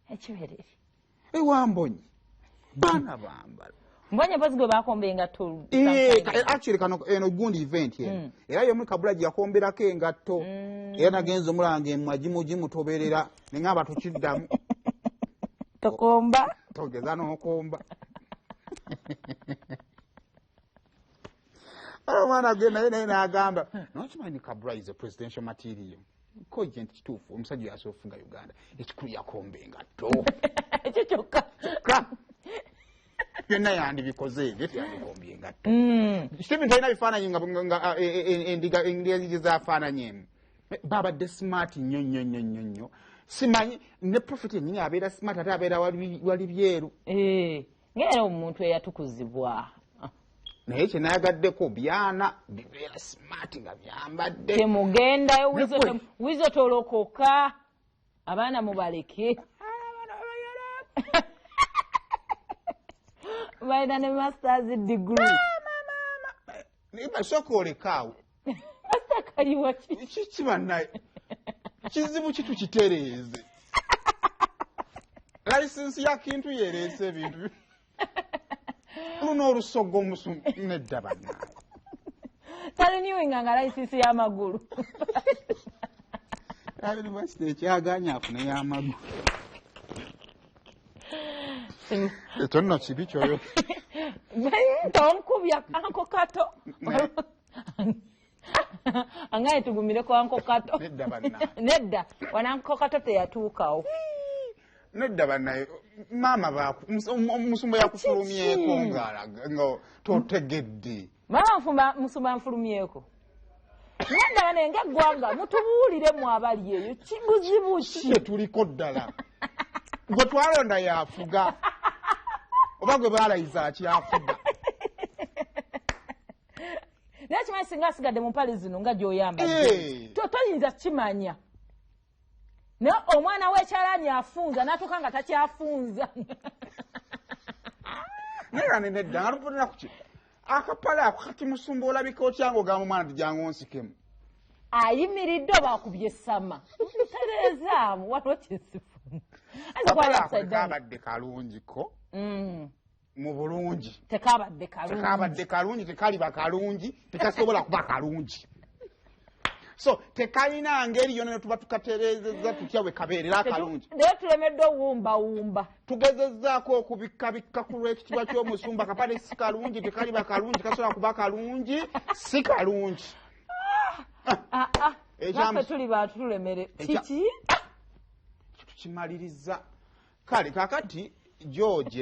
ekiberere ewambonyi bana bambala mbonye bazigwe bakombe engatto actually kano eno gundi event era yo muri Kabulagi yakomberako engatto era nagenze mulange mwajimu toberera nengamba tukiddamu tokomba togeza n'okomba omwana genda naye n'agamba nokimanyi Kabulagi is a presidential material cogent kituufu omusajja yasofunga Uganda ekikulu yakombe engatto ekyo kyokka byonna yandibikoze ebyo tyandikombe engatto Stephen talina bifaananyi nga endiga zaafaananyemu babadde smart nnyo simanyi ne prophet yennyini abeera smart ate abeera wali byeru ng'era omuntu eyatukuzibwa naye kyenayagaddeko byana bibeera smart nga byambadde temugendayo wizo tolokoka abaana mubaleke balina ne masters degree basooka olekaawo master kaliwa kiki bannaye kizibu kitu kitereeze layisinsi ya kintu yereese ebintu luno olusogo nedda bannaye taliniwinganga layisinsi y'amagulu yunivasite ekyaganya afune y'amagulu ekyo nno kibi kyoyo tonkubya kanko kato angaye tugumireko anko kato nedda bannaye nedda wananko kato teyatuukawo nedda bannaye maama musumba yakufulumyeko nga totegedde maama musumba nfulumyeko nedda bane ng'eggwanga mutubuuliremu abali eyo kibuzibu ki tuliko ddala gwe twalonda yafuga oba gwe baalayiza akyafuga naye kimanyi singa asigadde mu mpale zino nga gy'oyambadde toyinza kimanya naye omwana w'ekyalaani afunza n'atuuka nga takyafunza naye nedda nga lupunira ku ki akapale ako kati musumba olabika otya ng'ogamba omwana tijangu onsikemu ayimiridde oba akubye essama tereezaamu waliwo kisifu tekabadde kalungiko mu bulungi tekabadde kalungi tekaliba kalungi tekasobola kuba kalungi so tekalina ngeri yonna ne tuba tukatereezezza tutya bwe kabeerera akalungi naye tulemeddwe owumbawumba tugezezzaako okubikkabikka ku lw'ekitiibwa ky'omusumba kapale si kalungi tekaliba kalungi kasobola kuba kalungi si kalungi naffe tuli bantu tulemere kiki tukimaliriza kale kakati George